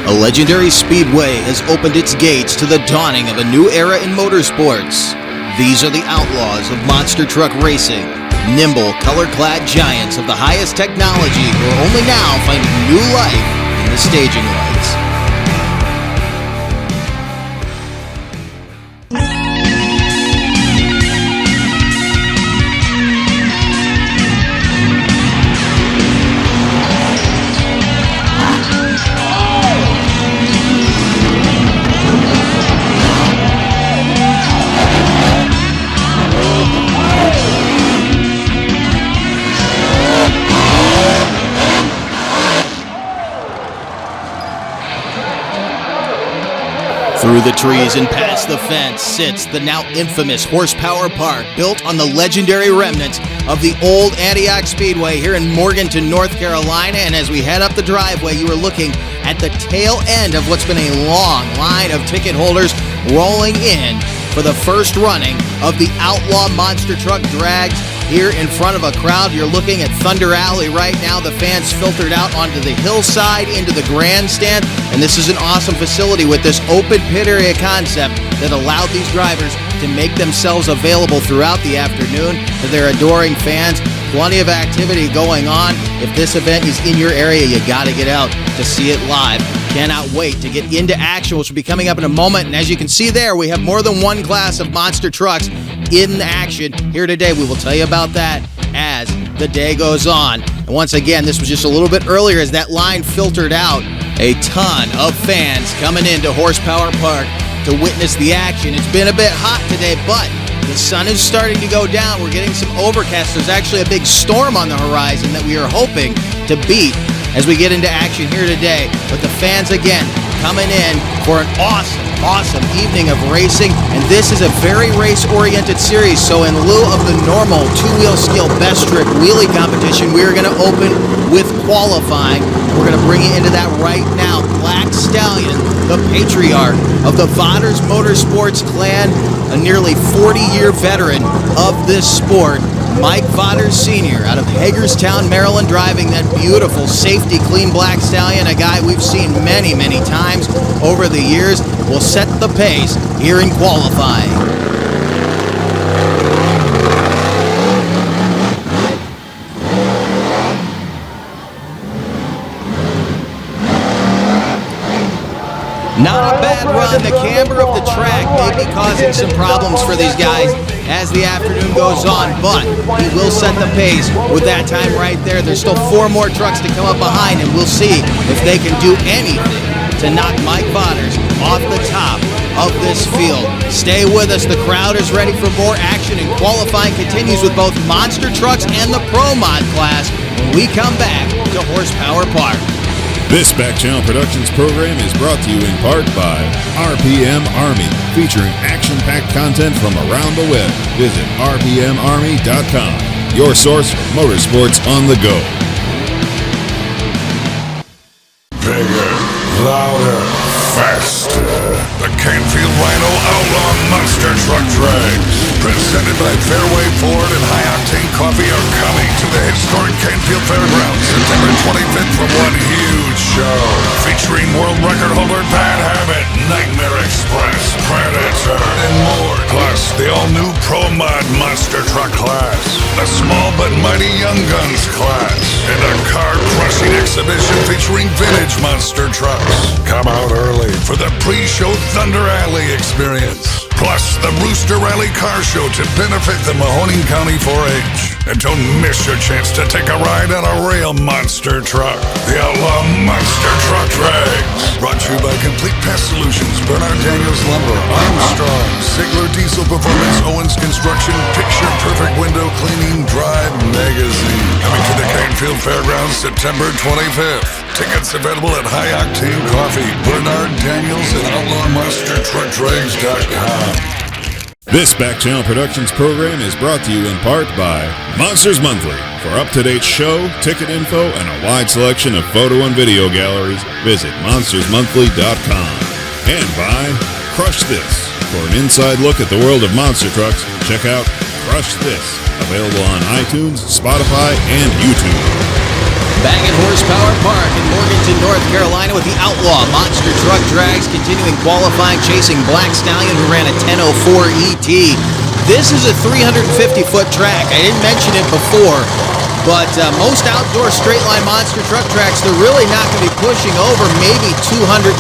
A legendary speedway has opened its gates to the dawning of a new era in motorsports. These are the Outlaws of monster truck racing, nimble, color-clad giants of the highest technology who are only now finding new life in the staging lights. Through the trees and past the fence sits the now infamous HorsePower Park, built on the legendary remnants of the old Antioch Speedway here in Morganton, North Carolina. And as we head up the driveway, you are looking at the tail end of what's been a long line of ticket holders rolling in for the first running of the Outlaw Monster Truck Drags. Here in front of a crowd, you're looking at Thunder Alley right now. The fans filtered out onto the hillside, into the grandstand, and this is an awesome facility with this open pit area concept that allowed these drivers to make themselves available throughout the afternoon to their adoring fans. Plenty of activity going on. If this event is in your area, you got to get out to see it live. Cannot wait to get into action, which will be coming up in a moment. And as you can see there, we have more than one class of monster trucks in action here today. We will tell you about that as the day goes on. And once again, this was just a little bit earlier as that line filtered out. A ton of fans coming into HorsePower Park to witness the action. It's been a bit hot today, but the sun is starting to go down. We're getting some overcast. There's actually a big storm on the horizon that we are hoping to beat as we get into action here today. But the fans, again, coming in for an awesome evening of racing. And this is a very race-oriented series. So in lieu of the normal two-wheel steel best trick wheelie competition, we are going to open with qualifying. We're going to bring you into that right now. Black Stallion, the patriarch of the Vodders Motorsports clan, a nearly 40-year veteran of this sport, Mike Vodders Sr. out of Hagerstown, Maryland, driving that beautiful, safety, clean Black Stallion, a guy we've seen many times over the years, will set the pace here in qualifying. Not a bad run. The camber of the track may be causing some problems for these guys as the afternoon goes on, but he will set the pace with that time right there. There's still 4 more trucks to come up behind, and we'll see if they can do anything to knock Mike Vodders off the top of this field. Stay with us. The crowd is ready for more action, and qualifying continues with both monster trucks and the Pro Mod class when we come back to HorsePower Park. This Back Channel Productions program is brought to you in part by RPM Army, featuring action-packed content from around the web. Visit rpmarmy.com, your source for motorsports on the go. Bigger, louder, faster. The Canfield Rhino Outlaw Monster Truck Drags, presented by Fairway Ford and High Octane Coffee, are coming to the historic Canfield Fairgrounds September 25th for one huge show, featuring world record holder Bad Habit, Nightmare Express, Predator, and more. Plus, the all-new Pro Mod Monster Truck class, the small but mighty Young Guns class, and a car-crushing exhibition featuring vintage monster trucks. Come out early for the pre-show Thunder Alley experience. Plus, the Rooster Rally Car Show to benefit the Mahoning County 4-H. And don't miss your chance to take a ride on a real monster truck. The Outlaw Monster Truck Drags. Brought to you by Complete Pest Solutions, Bernard Daniels Lumber, Armstrong, Sigler Diesel Performance, Owens Construction, Picture Perfect Window Cleaning, Drive Magazine. Coming to the Canfield Fairgrounds September 25th. Tickets available at High Octane Coffee, Bernard Daniels, and OutlawMonsterTruckDrags.com. This Back Channel Productions program is brought to you in part by Monsters Monthly. For up-to-date show, ticket info, and a wide selection of photo and video galleries, visit monstersmonthly.com. And by Crush This. For an inside look at the world of monster trucks, check out Crush This, available on iTunes, Spotify, and YouTube. Back at HorsePower Park in Morganton, North Carolina with the Outlaw Monster Truck Drags continuing qualifying, chasing Black Stallion who ran a 10:04 ET. This is a 350-foot track. I didn't mention it before, but most outdoor straight-line monster truck tracks, they're really not going to be pushing over maybe 220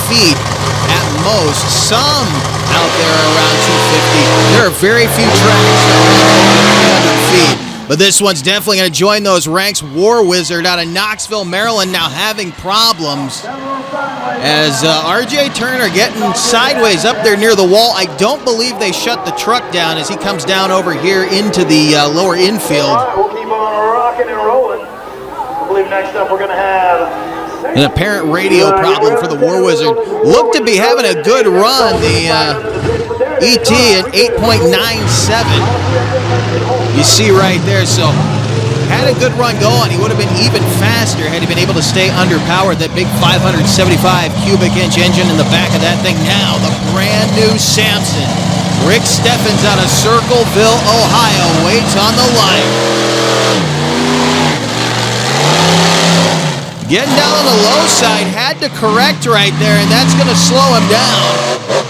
feet at most. Some out there are around 250. There are very few tracks that run over 300 feet. But this one's definitely going to join those ranks. War Wizard out of Knoxville, Maryland, now having problems as RJ Turner getting sideways up there near the wall. I don't believe they shut the truck down as he comes down over here into the lower infield. All right, we'll keep on rocking and rolling. I believe next up we're going to have an apparent radio problem for the War Wizard. Looked to be having a good run. The ET at 8.97. You see right there, so had a good run going. He would have been even faster had he been able to stay underpowered. That big 575 cubic inch engine in the back of that thing. Now the brand new Samson. Rick Steffens out of Circleville, Ohio, waits on the line. Getting down on the low side, had to correct right there, and that's going to slow him down.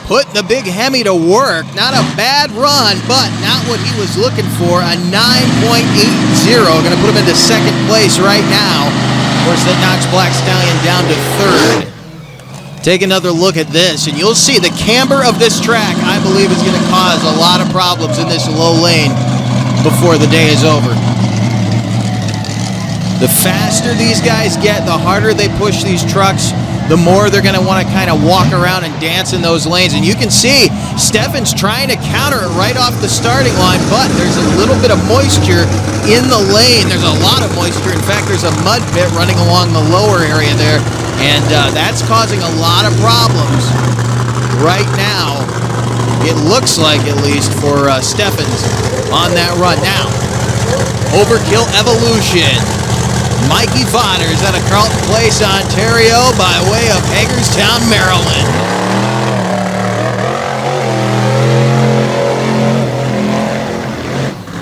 Putting the big Hemi to work. Not a bad run, but not what he was looking for. A 9.80. Going to put him into second place right now. Of course, that knocks Black Stallion down to third. Take another look at this, and you'll see the camber of this track, I believe, is going to cause a lot of problems in this low lane before the day is over. The faster these guys get, the harder they push these trucks, the more they're going to want to kind of walk around and dance in those lanes. And you can see Steffens trying to counter it right off the starting line, but there's a little bit of moisture in the lane. There's a lot of moisture. In fact, there's a mud pit running along the lower area there, and that's causing a lot of problems right now. It looks like, at least, for Steffens on that run. Now, Overkill Evolution. Mikey Fodders out of Carlton Place, Ontario, by way of Hagerstown, Maryland.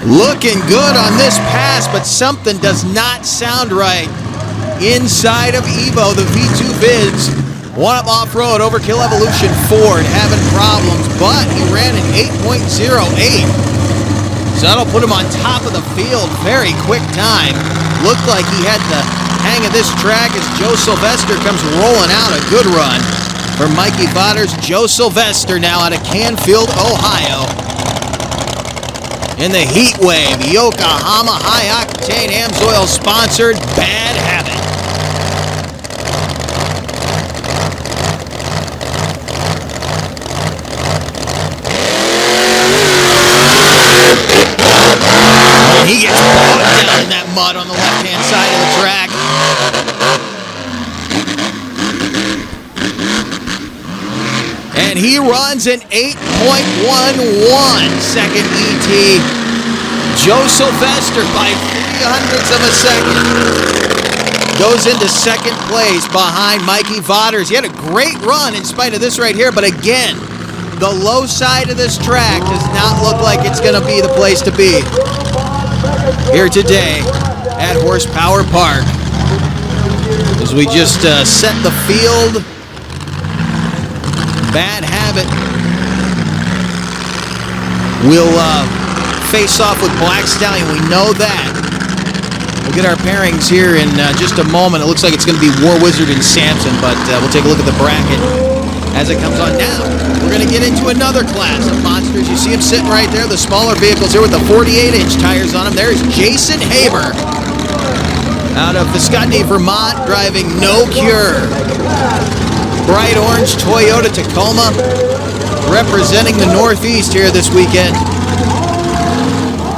Looking good on this pass, but something does not sound right inside of Evo, the V2 Vids. One up off-road, Overkill Evolution Ford having problems, but he ran an 8.08. So that'll put him on top of the field. Very quick time. Looked like he had the hang of this track as Joe Sylvester comes rolling out. A good run for Mikey Fodders. Joe Sylvester now out of Canfield, Ohio. In the heat wave, Yokohama High Octane Amsoil sponsored Bad Habit. He gets bogged down in that mud on the left-hand side of the track. And he runs an 8.11 second ET. Joe Sylvester by 0.03 of a second goes into second place behind Mikey Fodders. He had a great run in spite of this right here, but again, the low side of this track does not look like it's going to be the place to be here today at HorsePower Park. As we just set the field. Bad Habit will face off with Black Stallion. We know that. We'll get our pairings here in just a moment. It looks like it's going to be War Wizard and Samson, but we'll take a look at the bracket as it comes on. Now, we're going to get into another class of monsters. You see him sitting right there, the smaller vehicles here with the 48-inch tires on them. There's Jason Haber out of Visconti, Vermont, driving No Cure. Bright orange Toyota Tacoma representing the Northeast here this weekend.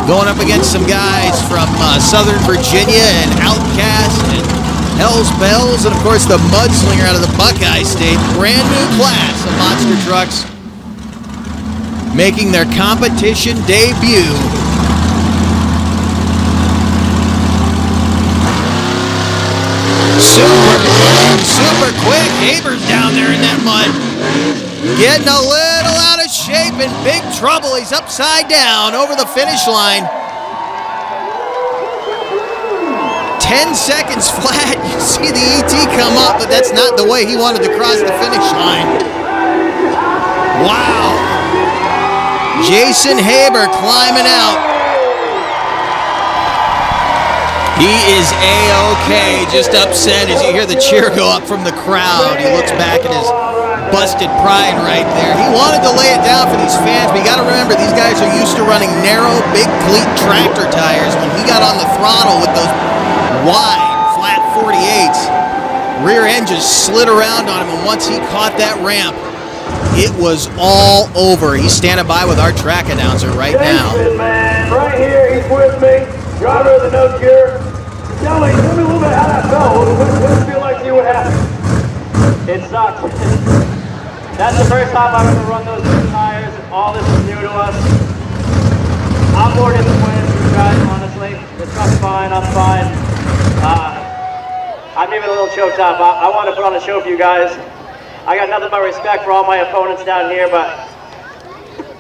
Going up against some guys from Southern Virginia and Outcast and Hell's Bells, and of course the Mudslinger out of the Buckeye State. Brand new class of monster trucks making their competition debut. Super quick. Haber's down there in that mud. Getting a little out of shape, in big trouble. He's upside down over the finish line. 10 seconds flat. You see the ET come up, but that's not the way he wanted to cross the finish line. Wow. Jason Haber climbing out. He is A-OK, just upset as you hear the cheer go up from the crowd. He looks back at his busted pride right there. He wanted to lay it down for these fans, but you got to remember, these guys are used to running narrow, big cleat tractor tires. When he got on the throttle with those wide, flat 48s, rear end just slid around on him, and once he caught that ramp, it was all over. He's standing by with our track announcer right now. Jason, man, right here, he's with me. Driver of the No Cure. Tell me a little bit how that felt. What did it feel like to you? What happened? It sucked. That's the first time I've ever run those new tires. All this is new to us. I'm more disappointed with you guys, honestly. The truck's fine, I'm fine. I'm even a little choked up. I want to put on a show for you guys. I got nothing but respect for all my opponents down here, but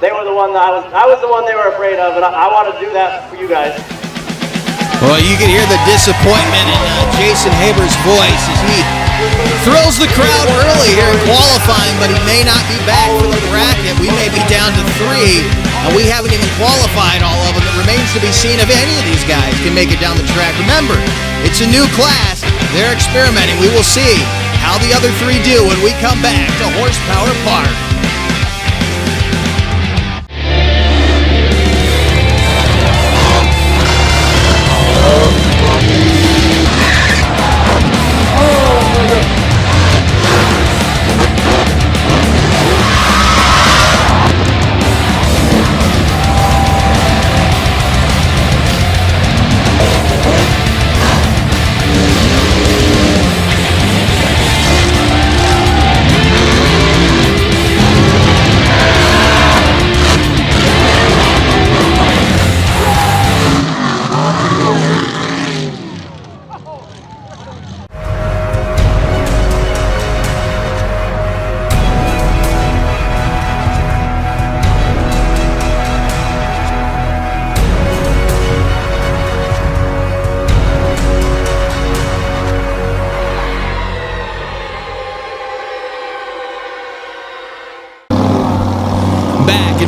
they were the one that I was the one they were afraid of, and I want to do that for you guys. Well, you can hear the disappointment in Jason Haber's voice as he thrills the crowd early here in qualifying, but he may not be back for the bracket. We may be down to 3, and we haven't even qualified all of them. It remains to be seen if any of these guys can make it down the track. Remember, it's a new class. They're experimenting. We will see how the other 3 do when we come back to Horsepower Park.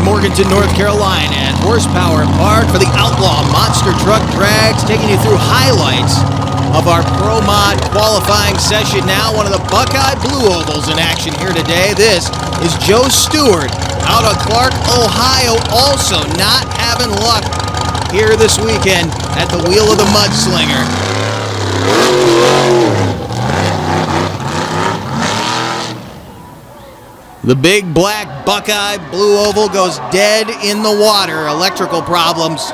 Morganton, North Carolina at Horsepower Park for the Outlaw Monster Truck Drags, taking you through highlights of our Pro Mod qualifying session now. One of the Buckeye Blue Ovals in action here today. This is Joe Stewart out of Clark, Ohio, also not having luck here this weekend at the wheel of the Mudslinger. The big black Buckeye Blue Oval goes dead in the water. Electrical problems.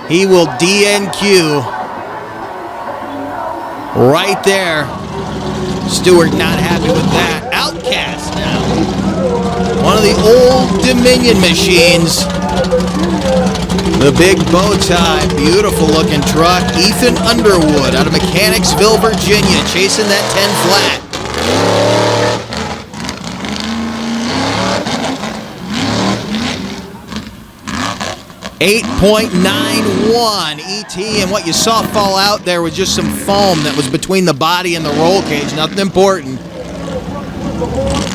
He will DNQ. Right there. Stewart not happy with that. Outcast now. One of the old Dominion machines. The big bow tie. Beautiful looking truck. Ethan Underwood out of Mechanicsville, Virginia, chasing that 10 flat. 8.91 ET, and what you saw fall out there was just some foam that was between the body and the roll cage. Nothing important.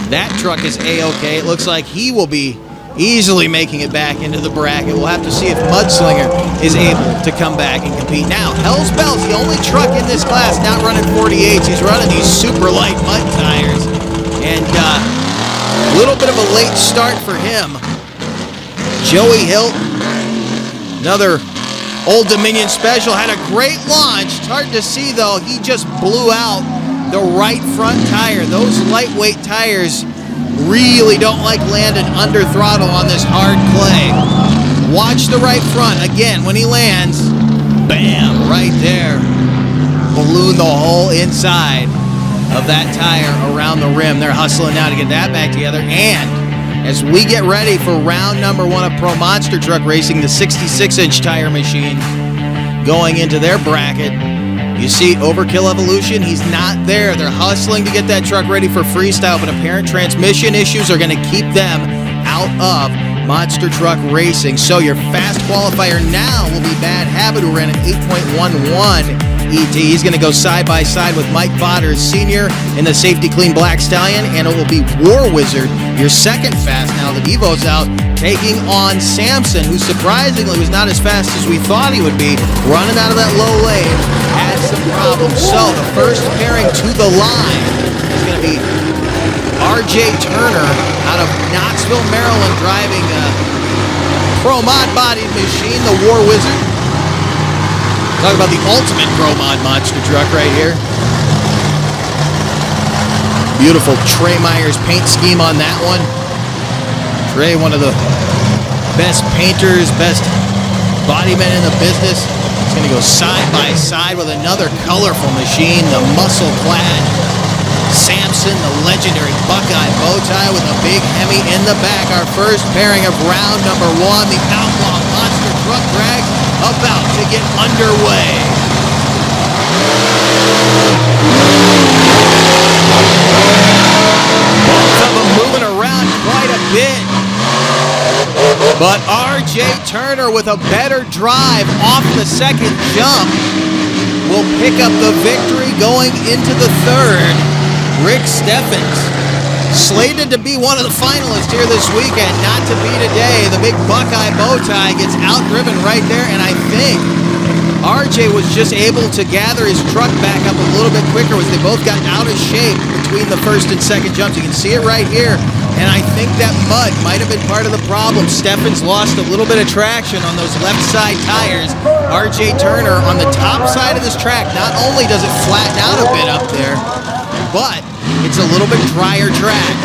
That truck is A-OK. It looks like he will be easily making it back into the bracket. We'll have to see if Mudslinger is able to come back and compete. Now, Hell's Bells, the only truck in this class not running 48s. He's running these super light mud tires. And a little bit of a late start for him. Joey Hilton, another Old Dominion special, had a great launch. It's hard to see, though. He just blew out the right front tire. Those lightweight tires really don't like landing under throttle on this hard clay. Watch the right front. Again, when he lands, bam, right there. Balloon the whole inside of that tire around the rim. They're hustling now to get that back together. And as we get ready for round number 1 of Pro Monster Truck Racing, the 66-inch tire machine going into their bracket, you see Overkill Evolution, he's not there. They're hustling to get that truck ready for Freestyle, but apparent transmission issues are going to keep them out of Monster Truck Racing. So your fast qualifier now will be Bad Habit, who ran an 8.11 ET. He's going to go side by side with Mike Vodder Sr. in the Safety Clean Black Stallion, and it will be War Wizard, your second fast now that Evo's out, taking on Samson, who surprisingly was not as fast as we thought he would be, running out of that low lane, had some problems. So the first pairing to the line is going to be RJ Turner out of Knoxville, Maryland, driving a Pro Mod bodied machine, the War Wizard. Talk about the ultimate Pro Mod monster truck right here. Beautiful Trey Myers paint scheme on that one. Trey, one of the best painters, best bodymen in the business. He's going to go side by side with another colorful machine, the muscle-clad Samson, the legendary Buckeye bow tie with a big Hemi in the back. Our first pairing of round number 1, the Outlaw Monster Truck Drags, about to get underway. Both of them moving around quite a bit. But RJ Turner with a better drive off the second jump will pick up the victory going into the third. Rick Steffens, slated to be one of the finalists here this weekend, not to be today. The big Buckeye bow tie gets outdriven right there, and I think RJ was just able to gather his truck back up a little bit quicker as they both got out of shape between the first and second jumps. You can see it right here, and I think that mud might have been part of the problem. Steffens lost a little bit of traction on those left side tires. RJ Turner on the top side of this track, not only does it flatten out a bit up there, but it's a little bit drier track.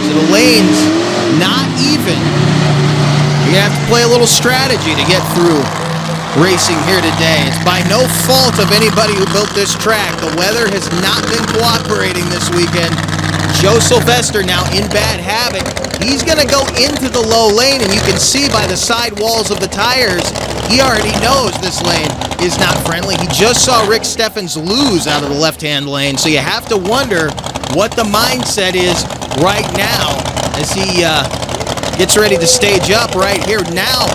So the lane's not even. You're going to have to play a little strategy to get through racing here today. It's by no fault of anybody who built this track. The weather has not been cooperating this weekend. Joe Sylvester now in bad habit. He's going to go into the low lane, and you can see by the side walls of the tires, he already knows this lane is not friendly. He just saw Rick Steffens lose out of the left-hand lane, so you have to wonder what the mindset is right now as he gets ready to stage up right here. Now,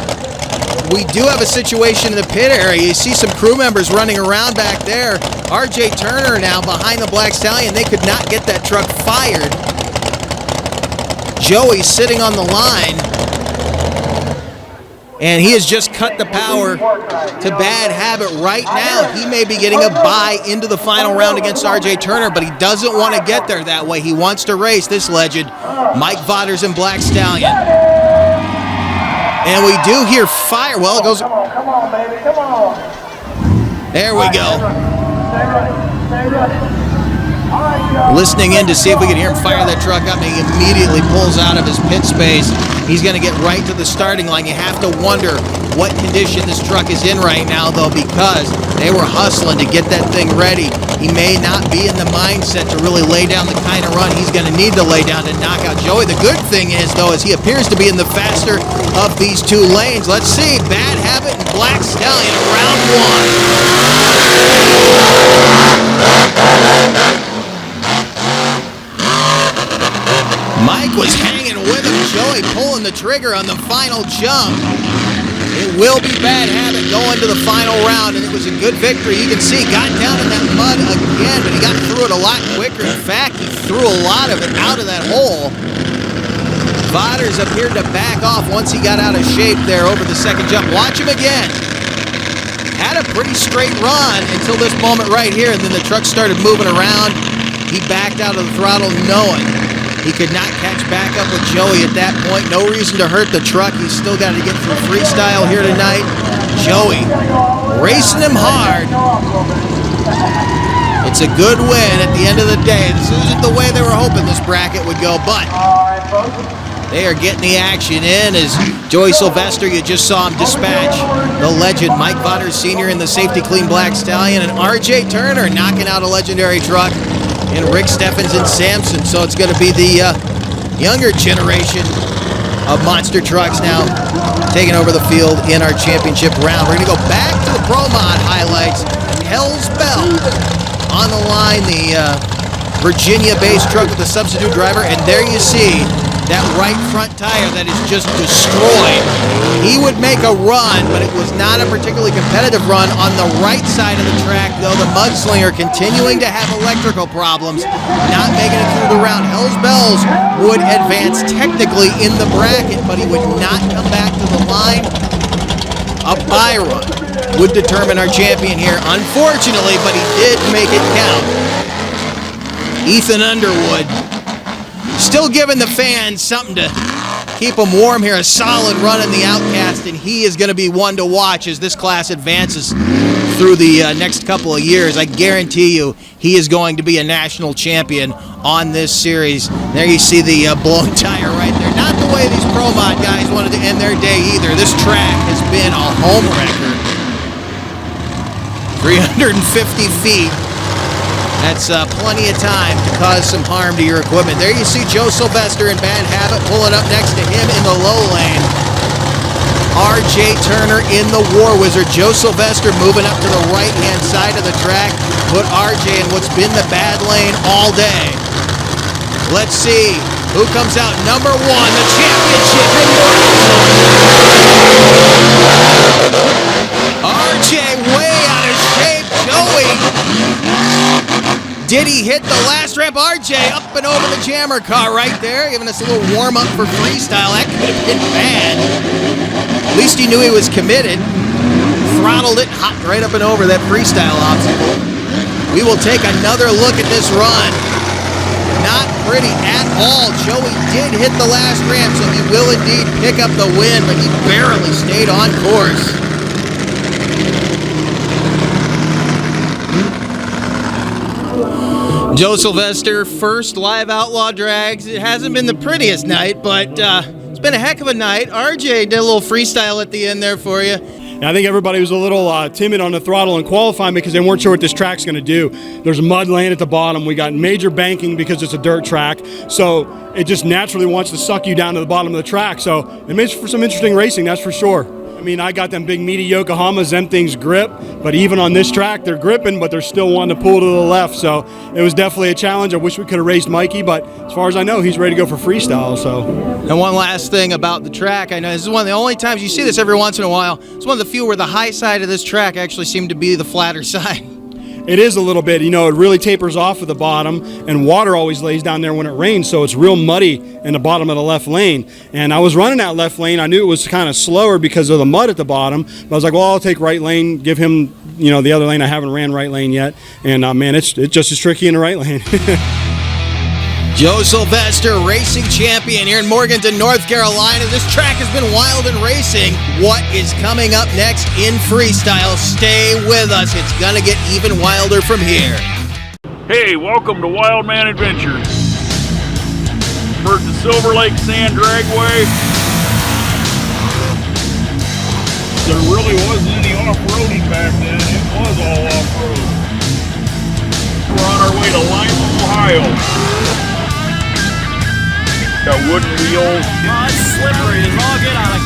we do have a situation in the pit area. You see some crew members running around back there. RJ Turner now behind the Black Stallion. They could not get that truck fired. Joey sitting on the line, and he has just cut the power to bad habit right now. He may be getting a bye into the final round against RJ Turner, but he doesn't want to get there that way. He wants to race this legend, Mike Vodder's in Black Stallion. And we do hear fire. Well, it goes. Come on, baby, come on. There we go. Stay ready. All right, Joe. Listening in to see if we can hear him fire that truck up, and he immediately pulls out of his pit space. He's going to get right to the starting line. You have to wonder what condition this truck is in right now, though, because they were hustling to get that thing ready. He may not be in the mindset to really lay down the kind of run he's going to need to lay down to knock out Joey. The good thing is, though, is he appears to be in the faster of these two lanes. Let's see. Bad Habit and Black Stallion in round 1. Mike was hanging with him. Joey pulling the trigger on the final jump. It will be Bad Habit going to the final round, and it was a good victory. You can see, got down in that mud again, but he got through it a lot quicker. In fact, he threw a lot of it out of that hole. Vodder's appeared to back off once he got out of shape there over the second jump. Watch him again. Had a pretty straight run until this moment right here, and then the truck started moving around. He backed out of the throttle knowing he could not catch back up with Joey at that point. No reason to hurt the truck. He's still got to get through Freestyle here tonight. Joey racing him hard. It's a good win at the end of the day. This isn't the way they were hoping this bracket would go, but they are getting the action in as Joey Sylvester, you just saw him dispatch the legend Mike Vodder Sr. in the Safety Clean Black Stallion, and RJ Turner knocking out a legendary truck in Rick Steffens and Samson. So it's going to be the younger generation of monster trucks now taking over the field in our championship round. We're going to go back to the Pro Mod highlights. Hell's Bell on the line, the Virginia-based truck with a substitute driver, and there you see that right front tire that is just destroyed. He would make a run, but it was not a particularly competitive run on the right side of the track, though the Mudslinger continuing to have electrical problems, not making it through the round. Hell's Bells would advance technically in the bracket, but he would not come back to the line. A bye run would determine our champion here, unfortunately, but he did make it count. Ethan Underwood still giving the fans something to keep them warm here. A solid run in the Outcast, and he is going to be one to watch as this class advances through the next couple of years. I guarantee you he is going to be a national champion on this series. There you see the blown tire right there. Not the way these Pro Mod guys wanted to end their day either. This track has been a home wrecker. 350 feet. That's plenty of time to cause some harm to your equipment. There you see Joe Sylvester in Bad Habit pulling up next to him in the low lane. R.J. Turner in the War Wizard. Joe Sylvester moving up to the right-hand side of the track. Put R.J. in what's been the bad lane all day. Let's see who comes out number one, the championship in R.J. way out of shape. Joey. Did he hit the last ramp? RJ up and over the jammer car right there, giving us a little warm-up for freestyle. That could have been bad. At least he knew he was committed. Throttled it, hopped right up and over that freestyle obstacle. We will take another look at this run. Not pretty at all. Joey did hit the last ramp, so he will indeed pick up the win, but he barely stayed on course. Joe Sylvester, first live Outlaw Drags. It hasn't been the prettiest night, but it's been a heck of a night. RJ did a little freestyle at the end there for you. I think everybody was a little timid on the throttle in qualifying because they weren't sure what this track's going to do. There's a mud lane at the bottom. We got major banking because it's a dirt track. So it just naturally wants to suck you down to the bottom of the track. So it makes for some interesting racing, that's for sure. I mean, I got them big meaty Yokohamas, them things grip, but even on this track, they're gripping, but they're still wanting to pull to the left. So it was definitely a challenge. I wish we could have raced Mikey, but as far as I know, he's ready to go for freestyle. So. And one last thing about the track, I know this is one of the only times you see this every once in a while. It's one of the few where the high side of this track actually seemed to be the flatter side. It is a little bit, you know, it really tapers off at the bottom, and water always lays down there when it rains, so it's real muddy in the bottom of the left lane. And I was running that left lane. I knew it was kind of slower because of the mud at the bottom, but I was like, well, I'll take right lane, give him, you know, the other lane. I haven't ran right lane yet, and man, it's just as tricky in the right lane. Joe Sylvester, racing champion here in Morganton, North Carolina. This track has been wild in racing. What is coming up next in freestyle? Stay with us. It's going to get even wilder from here. Hey, welcome to Wild Man Adventure. For the Silver Lake Sand Dragway. There really wasn't any off-roading back then. It was all off-road. We're on our way to Lima, Ohio. Got wooden wheels. Oh, it's slippery as all get out of.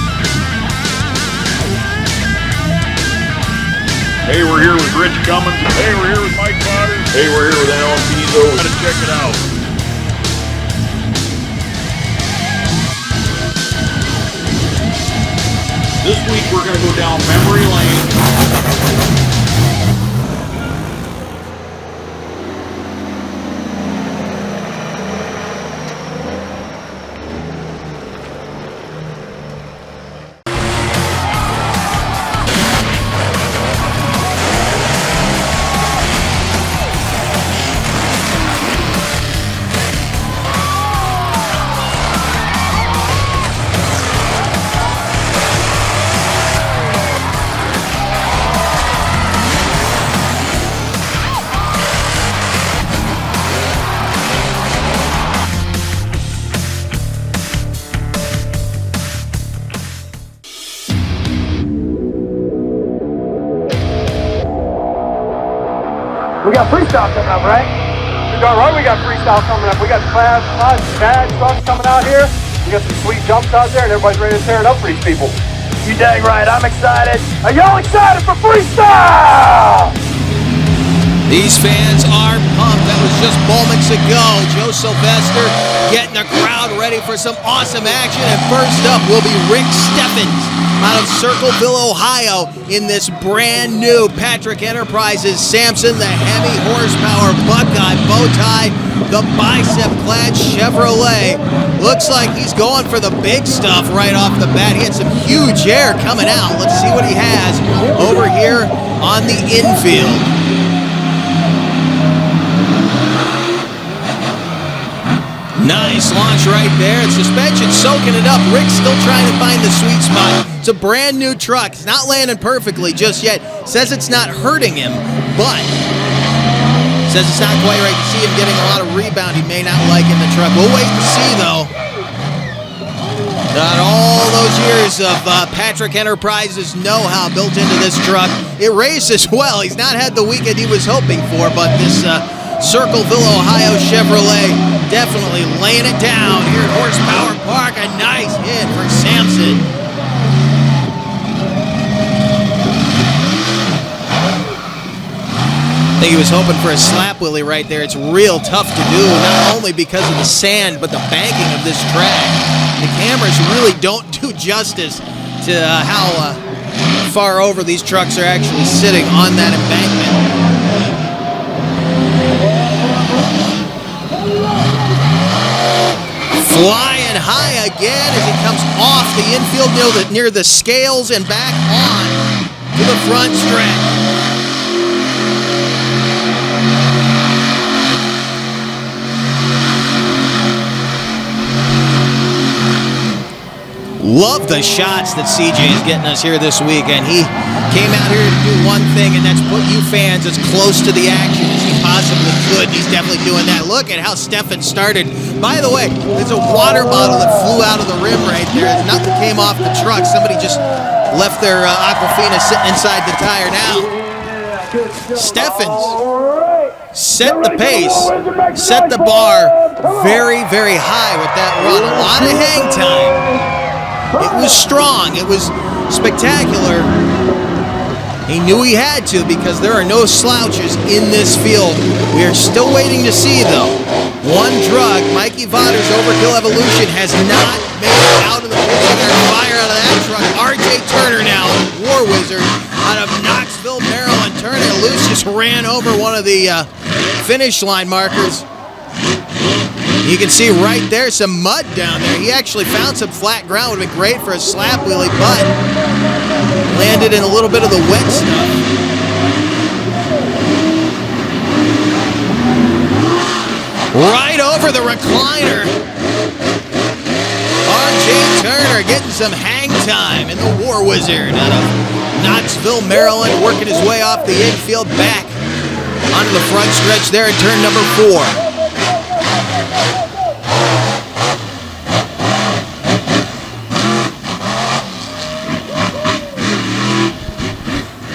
Hey, we're here with Rich Cummins. Hey, we're here with Mike Potter. Hey, we're here with Alan Pizzo. Gotta check it out. This week we're gonna go down memory lane. We got freestyle coming up, right? We got freestyle coming up. We got bad trucks coming out here. We got some sweet jumps out there, and everybody's ready to tear it up for these people. You dang right, I'm excited. Are y'all excited for freestyle? These fans are pumped. That was just moments ago. Joe Sylvester getting the crowd ready for some awesome action. And first up will be Rick Steffens out of Circleville, Ohio, in this brand new Patrick Enterprises Samson, the Hemi horsepower Buckeye bow tie, the bicep-clad Chevrolet. Looks like he's going for the big stuff right off the bat. He had some huge air coming out. Let's see what he has over here on the infield. Nice launch right there. Suspension soaking it up. Rick's still trying to find the sweet spot. It's a brand new truck. It's not landing perfectly just yet. Says it's not hurting him, but says it's not quite right. You see him getting a lot of rebound he may not like in the truck. We'll wait and see, though. Got all those years of Patrick Enterprises know-how built into this truck. It races well. He's not had the weekend he was hoping for, but this Circleville, Ohio Chevrolet definitely laying it down here at Horsepower Park. A nice hit for Samson. I think he was hoping for a slap wheelie right there. It's real tough to do, not only because of the sand, but the banking of this track. The cameras really don't do justice to how far over these trucks are actually sitting on that embankment. Flying high again as he comes off the infield near the scales and back on to the front stretch. Love the shots that CJ is getting us here this weekend. He came out here to do one thing, and that's put you fans as close to the action as he possibly could. He's definitely doing that. Look at how Steffens started. By the way, there's a water bottle that flew out of the rim right there. Nothing came off the truck. Somebody just left their Aquafina sitting inside the tire now. Steffens set the pace, set the bar very, very high with that run. A lot of hang time. It was strong. It was spectacular. He knew he had to because there are no slouches in this field. We are still waiting to see, though. One drug, Mikey Vatter's Overkill Evolution, has not made it out of the picture. Fire out of that truck. RJ Turner now, War Wizard, out of Knoxville, Maryland. Turner loose, just ran over one of the finish line markers. You can see right there some mud down there. He actually found some flat ground. Would have been great for a slap wheelie, but landed in a little bit of the wet stuff. Right over the recliner. RJ Turner getting some hang time in the War Wizard out of Knoxville, Maryland, working his way off the infield back onto the front stretch there in turn number 4.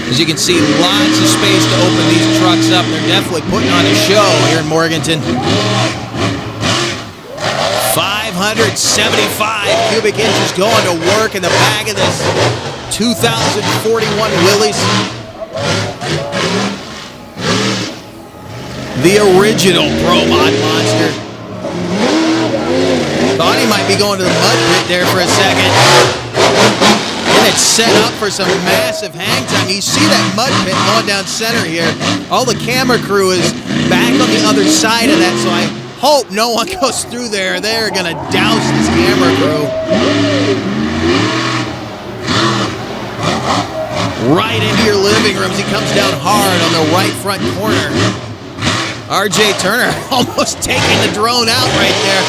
As you can see, lots of space to open these trucks up. They're definitely putting on a show here in Morganton. 575 cubic inches going to work in the back of this 2041 Willys. The original Pro Mod Monster. Thought he might be going to the mud pit there for a second. And it's set up for some massive hang time. You see that mud pit going down center here. All the camera crew is back on the other side of that, so I hope no one goes through there. They're going to douse this camera crew. Right into your living rooms. He comes down hard on the right front corner. RJ Turner almost taking the drone out right there.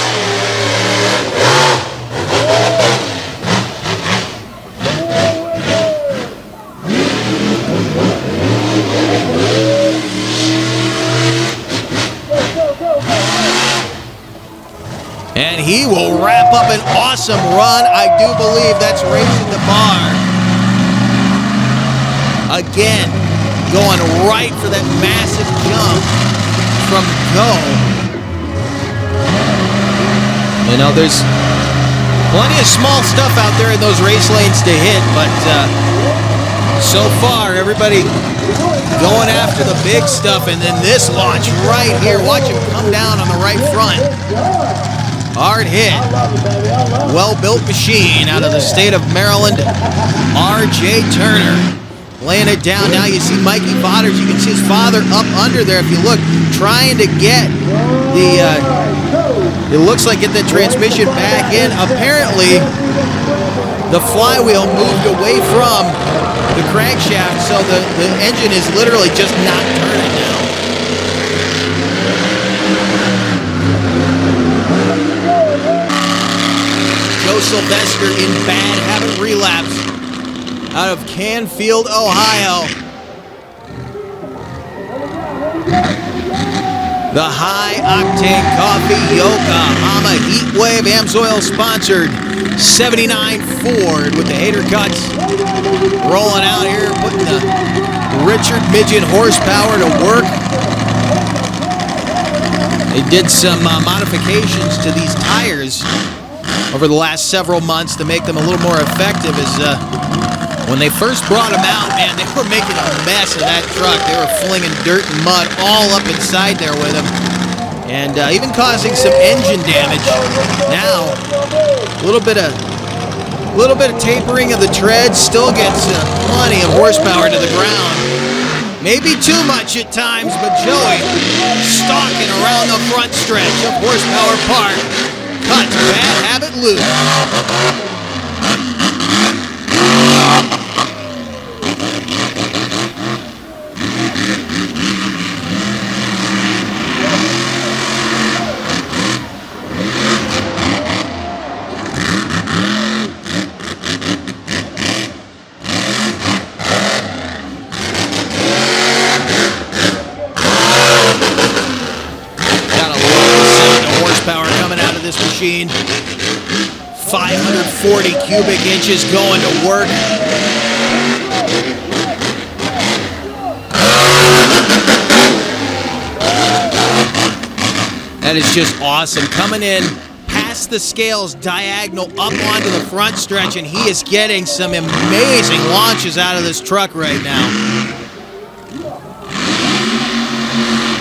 And he will wrap up an awesome run. I do believe that's raising the bar. Again, going right for that massive jump from go. You know, there's plenty of small stuff out there in those race lanes to hit, but so far everybody going after the big stuff, and then this launch right here. Watch him come down on the right front. Hard hit. Well-built machine out of the state of Maryland. R.J. Turner laying it down. Now you see Mikey Bodders. You can see his father up under there if you look, trying to get the, it looks like get the transmission back in. Apparently, the flywheel moved away from the crankshaft, so the engine is literally just not turning now. Joe Sylvester in Bad Habit Relapse out of Canfield, Ohio. The High Octane Coffee Yokohama Heatwave Amsoil sponsored 79 Ford with the hater cuts rolling out here, putting the Richard Midget horsepower to work. They did some modifications to these tires over the last several months to make them a little more effective. As when they first brought them out, man, they were making a mess of that truck. They were flinging dirt and mud all up inside there with them, and even causing some engine damage. Now, a little bit of tapering of the treads, still gets plenty of horsepower to the ground. Maybe too much at times, but Joey stalking around the front stretch of Horsepower Park. Cuts Bad Habit loose. This machine, 540 cubic inches going to work. That is just awesome. Coming in past the scales, diagonal up onto the front stretch, and he is getting some amazing launches out of this truck right now.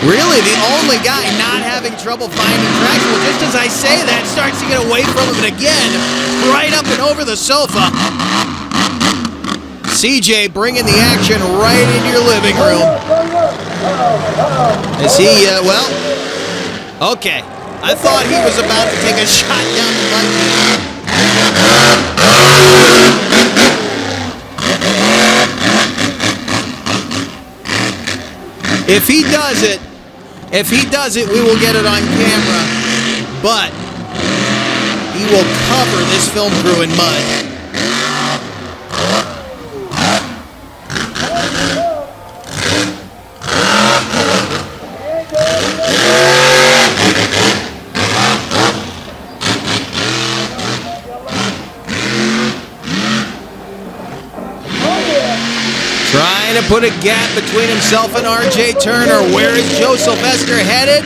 Really the only guy not having trouble finding traction. Well, just as I say that, starts to get away from him, and again, right up and over the sofa. CJ bringing the action right into your living room. Is he, well, okay. I thought he was about to take a shot down the Mikey. If he does it, we will get it on camera, but he will cover this film crew in mud. Trying to put a gap between himself and R.J. Turner. Where is Joe Sylvester headed?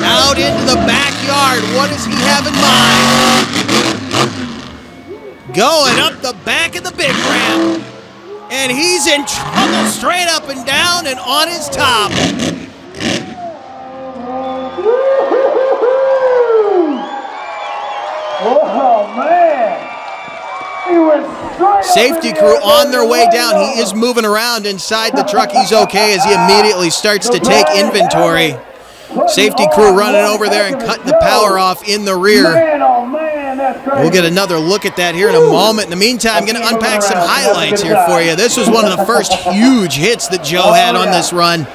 Out into the backyard. What does he have in mind? Going up the back of the big ramp. And he's in trouble straight up and down and on his top. Oh, man. Safety crew on their way down. He is moving around inside the truck. He's okay as he immediately starts to take inventory. Safety crew running over there and cutting the power off in the rear. We'll get another look at that here in a moment. In the meantime, I'm going to unpack some highlights here for you. This was one of the first huge hits that Joe had on this run.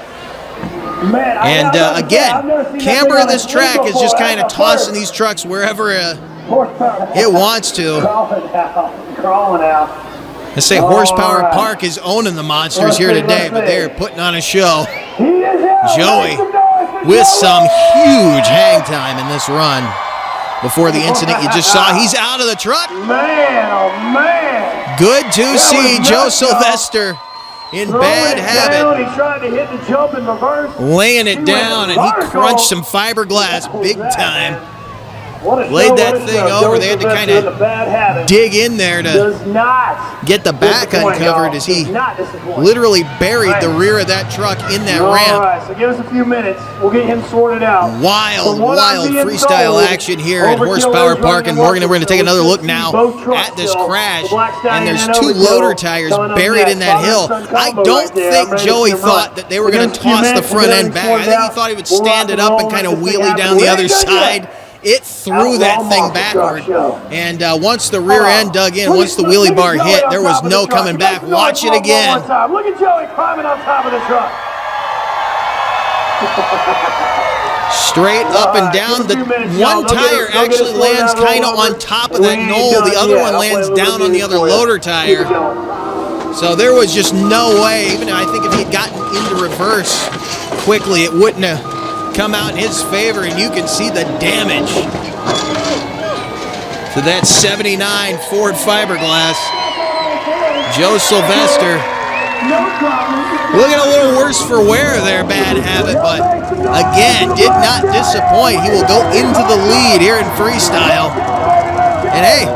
And again, camber of this track is just kind of tossing these trucks wherever it wants to. Crawling out. I say Horsepower Park is owning the monsters here today, but they're putting on a show. Joey with some huge hang time in this run before the incident you just saw. He's out of the truck. Man, oh man. Good to see Joe Sylvester in Bad Habit. He tried to hit the jump in reverse. Laying it down, and he crunched some fiberglass big time. laid that thing over. They had to kind of dig in there to get the back uncovered as he literally buried the rear of that truck in that ramp. All right, so give us a few minutes. We'll get him sorted out. Wild freestyle action here at Horsepower Park in Morgan. And we're going to take another look now at this crash. And there's two loader tires buried in that hill. I don't think Joey thought that they were going to toss the front end back. I think he thought he would stand it up and kind of wheelie down the other side. It threw that thing backward, and once the rear end dug in, once the wheelie bar hit, there was no coming back. Watch it again. Look at Joey climbing on top of the truck. Straight up and down. The one tire actually lands kind of on top of that knoll. The other one lands down on the other loader tire. So there was just no way, even I think if he had gotten into reverse quickly, it wouldn't have come out in his favor, and you can see the damage to that 79 Ford fiberglass. Joe Sylvester looking a little worse for wear there, Bad Habit, but again, did not disappoint. He will go into the lead here in freestyle. And hey,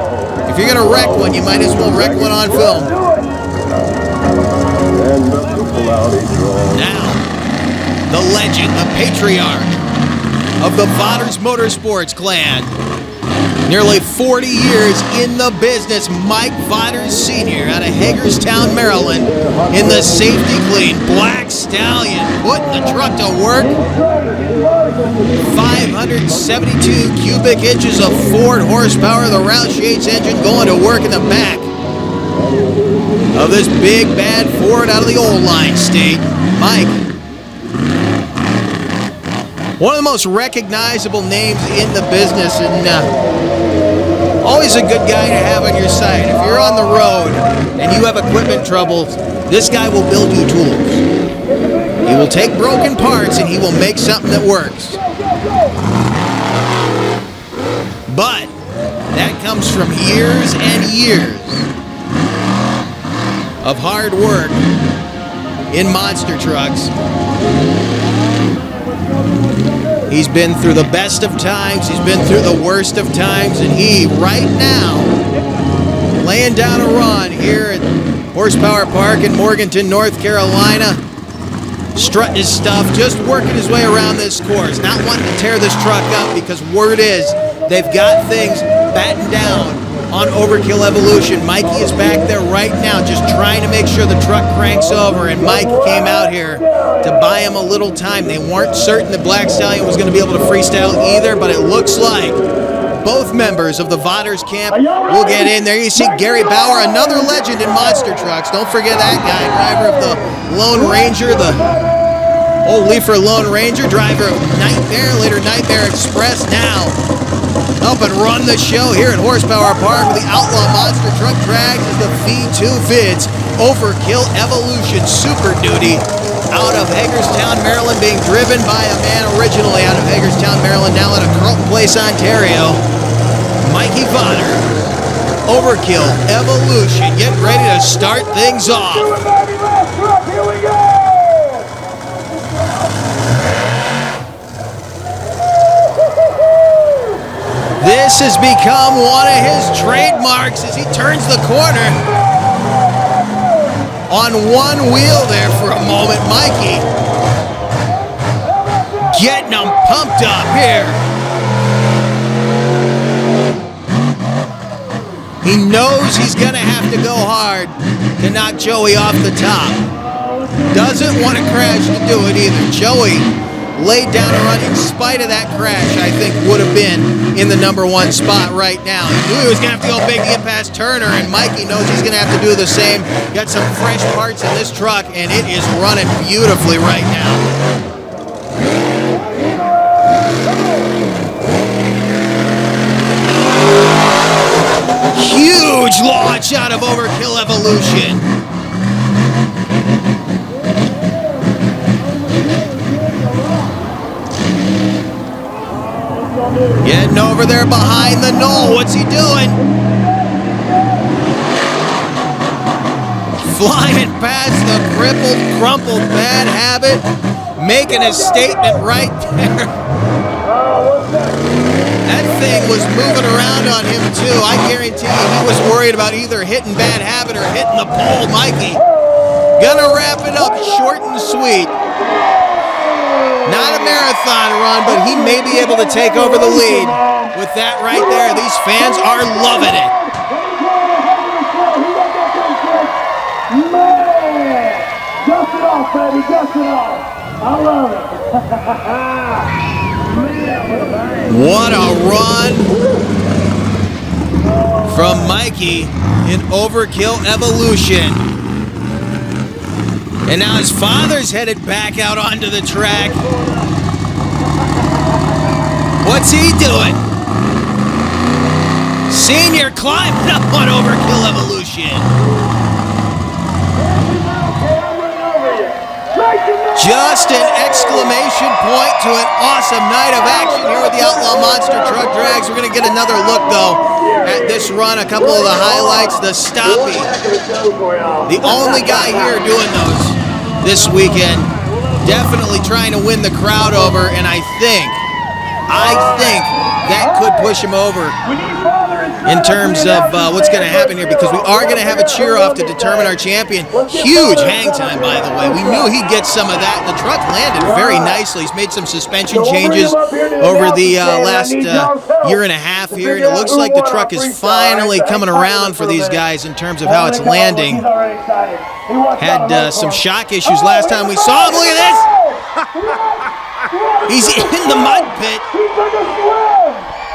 if you're going to wreck one, you might as well wreck one on film. Now, the legend, the patriarch of the Vodders Motorsports clan. Nearly 40 years in the business, Mike Vodders Sr. out of Hagerstown, Maryland, in the safety clean Black Stallion, putting the truck to work. 572 cubic inches of Ford horsepower, the Roush Yates engine going to work in the back of this big bad Ford out of the old line state. Mike, one of the most recognizable names in the business, and always a good guy to have on your side. If you're on the road and you have equipment troubles, this guy will build you tools. He will take broken parts and he will make something that works. But that comes from years and years of hard work in monster trucks. He's been through the best of times, he's been through the worst of times, and he, right now, laying down a run here at Horsepower Park in Morganton, North Carolina, strutting his stuff, just working his way around this course, not wanting to tear this truck up, because word is they've got things battened down on Overkill Evolution. Mikey is back there right now just trying to make sure the truck cranks over, and Mike came out here to buy him a little time. They weren't certain that Black Stallion was going to be able to freestyle either, but it looks like both members of the Vodders camp will get in there. You see Gary Bauer, another legend in monster trucks. Don't forget that guy, driver of the Lone Ranger, the old Leafer Lone Ranger, driver of Nightmare, later Nightmare Express, now help and run the show here at Horsepower Park with the Outlaw Monster Truck Drags and the V2 Vids Overkill Evolution Super Duty out of Hagerstown, Maryland, being driven by a man originally out of Hagerstown, Maryland, now out of Carlton Place, Ontario, Mikey Vodder. Overkill Evolution, get ready to start things off. Here we go! This has become one of his trademarks as he turns the corner. On one wheel there for a moment, Mikey getting him pumped up here. He knows he's going to have to go hard to knock Joey off the top. Doesn't want to crash to do it either. Joey laid down a run in spite of that crash, I think would have been in the #1 spot right now. He knew he was going to have to go big to get past Turner, and Mikey knows he's going to have to do the same. Got some fresh parts in this truck, and it is running beautifully right now. Huge launch out of Overkill Evolution. Getting over there behind the knoll. What's he doing? Flying past the crippled, crumpled Bad Habit, making a statement right there. That thing was moving around on him too. I guarantee you he was worried about either hitting Bad Habit or hitting the pole. Mikey gonna wrap it up short and sweet. Not a marathon run, but he may be able to take over the lead with that right there. These fans are loving it. Man, dust it off, baby, dust it off. I love it. What a run from Mikey in Overkill Evolution. And now his father's headed back out onto the track. What's he doing? Senior climbing up on Overkill Evolution. Just an exclamation point to an awesome night of action here with the Outlaw Monster Truck Drags. We're going to get another look, though, at this run. A couple of the highlights. The Stoppy, the only guy here doing those this weekend. Definitely trying to win the crowd over, and I think that could push him over in terms of what's going to happen here, because we are going to have a cheer-off to determine our champion. Huge hang time, by the way. We knew he'd get some of that, and the truck landed very nicely. He's made some suspension changes over the last year and a half here, and it looks like the truck is finally coming around for these guys in terms of how it's landing. Had some shock issues last time we saw him. Look at this! He's in the mud pit.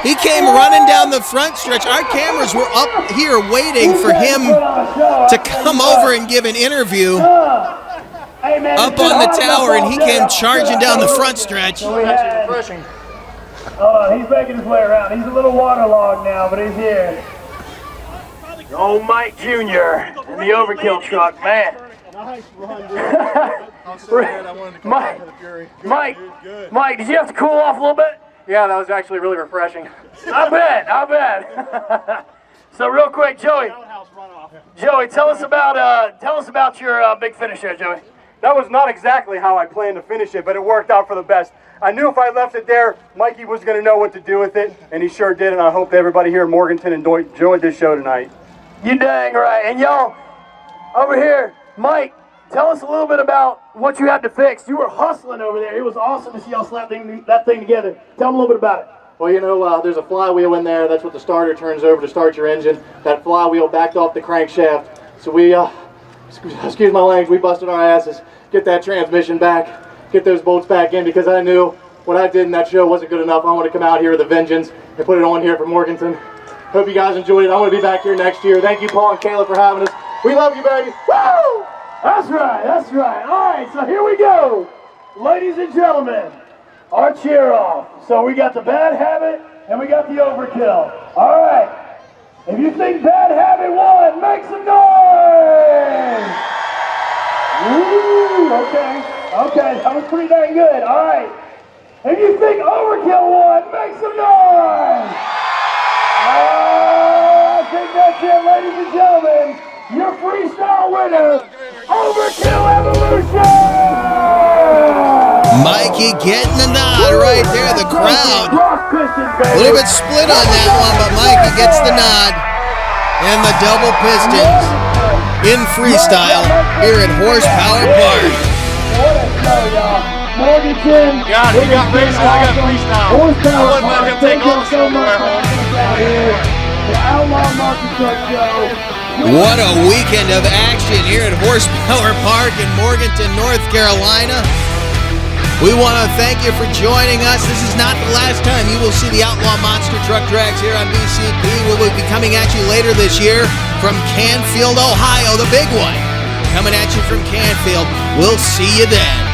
He came running down the front stretch. Our cameras were up here waiting for him to come over and give an interview up on the tower, and he came charging down the front stretch. He's making his way around. He's a little waterlogged now, but he's here. Old Mike Jr. in the Overkill truck, man. Mike, did you have to cool off a little bit? Yeah, that was actually really refreshing. I bet. So real quick, Joey, tell us about your big finish there, Joey. That was not exactly how I planned to finish it, but it worked out for the best. I knew if I left it there, Mikey was going to know what to do with it, and he sure did, and I hope everybody here in Morganton enjoyed this show tonight. You dang right. And y'all, over here, Mike, tell us a little bit about what you had to fix. You were hustling over there. It was awesome to see y'all slap that thing together. Tell them a little bit about it. Well, you know, there's a flywheel in there. That's what the starter turns over to start your engine. That flywheel backed off the crankshaft. So we, excuse my language, we busted our asses, get that transmission back, get those bolts back in, because I knew what I did in that show wasn't good enough. I want to come out here with a vengeance and put it on here for Morganton. Hope you guys enjoyed it. I want to be back here next year. Thank you, Paul and Kaila, for having us. We love you, baby. Woo! That's right. All right, so here we go. Ladies and gentlemen, our cheer off. So we got the Bad Habit and we got the Overkill. All right. If you think Bad Habit won, make some noise. Woo, okay, that was pretty dang good. All right. If you think Overkill won, make some noise. I think that's it, ladies and gentlemen. Your freestyle winner, Overkill Evolution! Mikey getting the nod right there. The crowd a little bit split on that one, but Mikey gets the nod. And the double pistons in freestyle here at HorsePower Park. What a show, y'all. Morganton. He got freestyle. I got freestyle. HorsePower I wouldn't let him take all the so much silverware home. out here. The Outlaw Monster Truck Show. What a weekend of action here at HorsePower Park in Morganton, North Carolina. We want to thank you for joining us. This is not the last time you will see the Outlaw Monster Truck Drags here on BCP. We will be coming at you later this year from Canfield, Ohio, the big one. Coming at you from Canfield. We'll see you then.